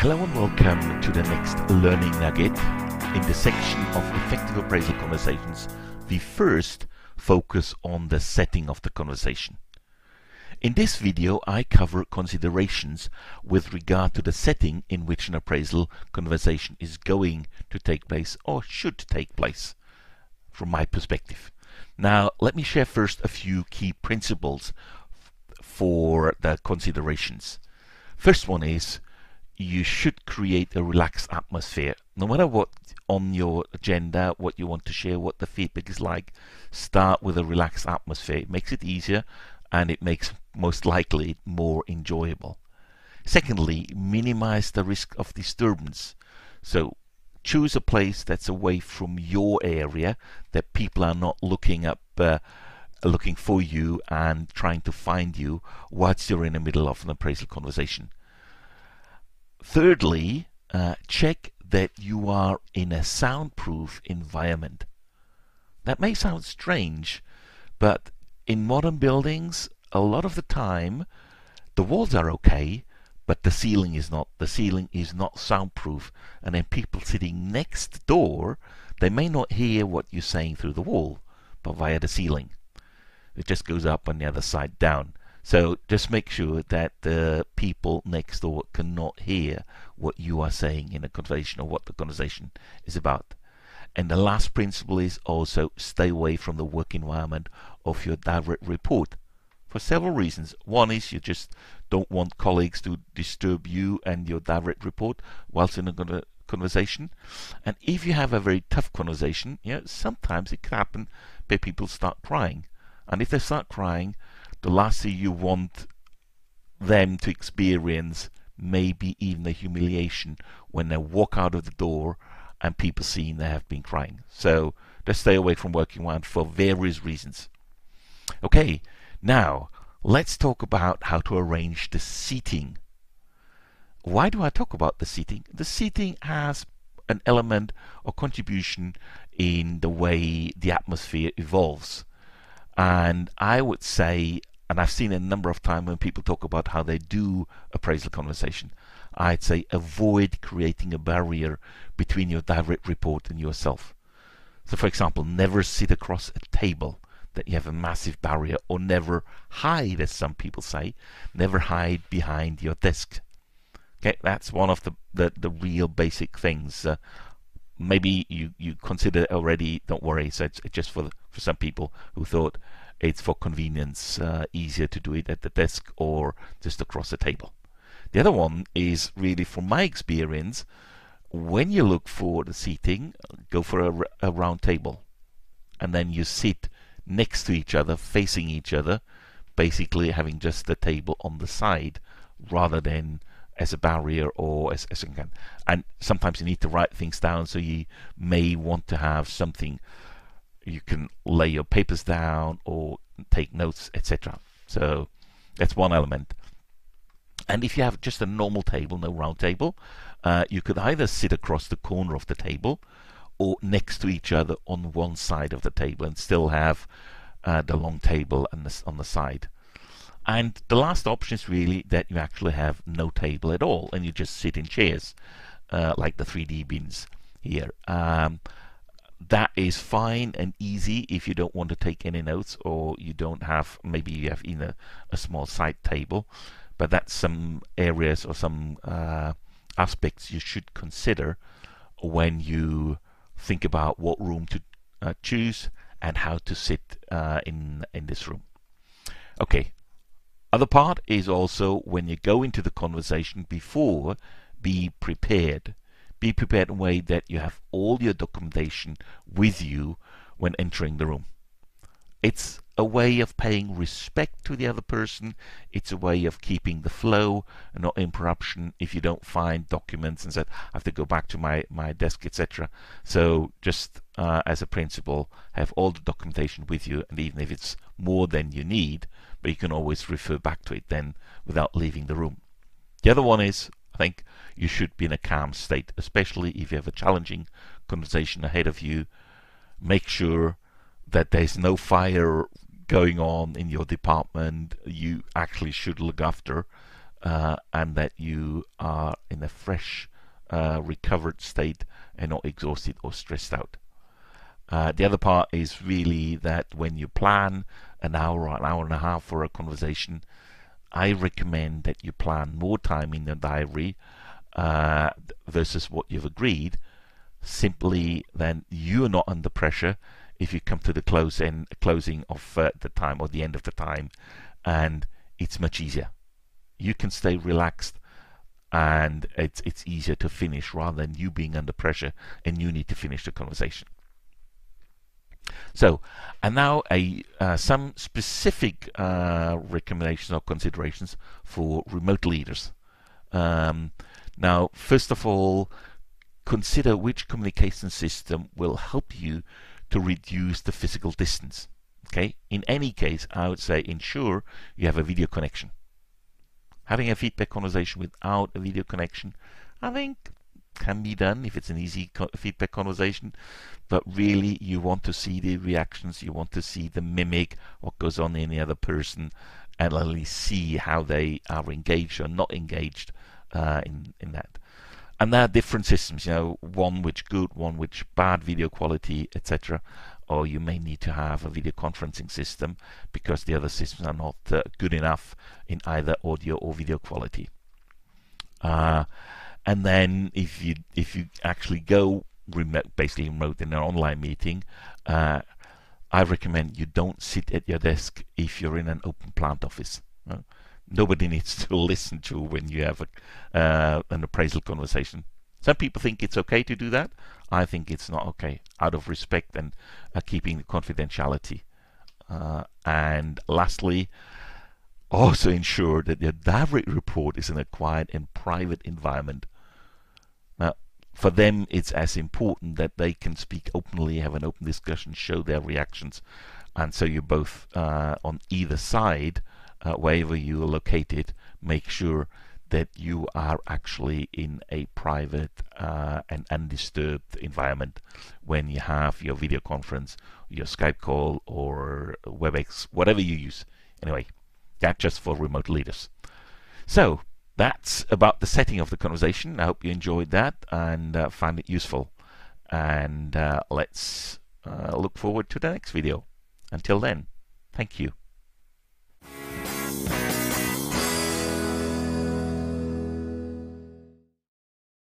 Hello and welcome to the next learning nugget. In the section of effective appraisal conversations, we first focus on the setting of the conversation. In this video, I cover considerations with regard to the setting in which an appraisal conversation is going to take place or should take place, from my perspective. Now, let me share first a few key principles for the considerations. First one is, you should create a relaxed atmosphere. No matter what on your agenda, what you want to share, what the feedback is like, start with a relaxed atmosphere. It makes it easier and it makes most likely more enjoyable. Secondly, minimize the risk of disturbance. So choose a place that's away from your area, that people are not looking for you and trying to find you whilst you're in the middle of an appraisal conversation. Thirdly, check that you are in a soundproof environment. That may sound strange, but in modern buildings, a lot of the time, the walls are okay, but the ceiling is not. The ceiling is not soundproof, and then people sitting next door, they may not hear what you're saying through the wall, but via the ceiling. It just goes up on the other side down. So just make sure that the people next door cannot hear what you are saying in a conversation or what the conversation is about. And the last principle is also stay away from the work environment of your direct report for several reasons. One is you just don't want colleagues to disturb you and your direct report whilst in a conversation. And if you have a very tough conversation, sometimes it can happen where people start crying. And if they start crying, the last thing you want them to experience may be even a humiliation when they walk out of the door and people seeing they have been crying. So just stay away from working around for various reasons. Okay, now let's talk about how to arrange the seating. Why do I talk about the seating? The seating has an element or contribution in the way the atmosphere evolves. And I would say, and I've seen a number of times when people talk about how they do appraisal conversation, I'd say avoid creating a barrier between your direct report and yourself. So for example, never sit across a table that you have a massive barrier, or never hide, as some people say, never hide behind your desk. Okay, that's one of the real basic things. Maybe you consider it already, don't worry, so it's just for some people who thought it's for convenience easier to do it at the desk or just across the table. The other one is really, from my experience, when you look for the seating, go for a round table, and then you sit next to each other, facing each other, basically having just the table on the side rather than as a barrier or as a can. And sometimes you need to write things down, so you may want to have something you can lay your papers down or take notes, etc. So that's one element. And if you have just a normal table, no round table, you could either sit across the corner of the table or next to each other on one side of the table and still have the long table on the side. And the last option is really that you actually have no table at all and you just sit in chairs, like the 3D bins here. That is fine and easy if you don't want to take any notes, or you don't have, maybe you have even a small side table, but that's some areas or some aspects you should consider when you think about what room to choose and how to sit in this room. Okay. Other part is also, when you go into the conversation before, be prepared. Be prepared in a way that you have all your documentation with you when entering the room. It's a way of paying respect to the other person. It's a way of keeping the flow and not interruption if you don't find documents and said, I have to go back to my desk, etc. So just as a principle, have all the documentation with you, and even if it's more than you need, but you can always refer back to it then without leaving the room. The other one is, I think you should be in a calm state, especially if you have a challenging conversation ahead of you. Make sure that there's no fire going on in your department you actually should look after. and that you are in a fresh, recovered state and not exhausted or stressed out. The other part is really that when you plan an hour or an hour and a half for a conversation, I recommend that you plan more time in your diary versus what you've agreed, simply then you're not under pressure if you come to the closing of the time or the end of the time, and it's much easier. You can stay relaxed, and it's easier to finish rather than you being under pressure and you need to finish the conversation. So, and now some specific recommendations or considerations for remote leaders. Now, first of all, consider which communication system will help you to reduce the physical distance. Okay, in any case, I would say ensure you have a video connection. Having a feedback conversation without a video connection, I think, can be done if it's an easy feedback conversation, but really you want to see the reactions, you want to see the mimic, what goes on in the other person, and at least see how they are engaged or not engaged in that. And there are different systems, one which good, one which bad video quality, etc. Or you may need to have a video conferencing system because the other systems are not good enough in either audio or video quality. And then if you actually go basically remote in an online meeting, I recommend you don't sit at your desk if you're in an open plant office. Nobody needs to listen to when you have an appraisal conversation. Some people think it's okay to do that. I think it's not okay, out of respect and keeping the confidentiality. And lastly, also ensure that your direct report is in a quiet and private environment. Now, for them, it's as important that they can speak openly, have an open discussion, show their reactions, and so you both on either side, wherever you are located, make sure that you are actually in a private and undisturbed environment when you have your video conference, your Skype call, or WebEx, whatever you use. Anyway, that's just for remote leaders. So that's about the setting of the conversation. I hope you enjoyed that and found it useful. And let's look forward to the next video. Until then, thank you.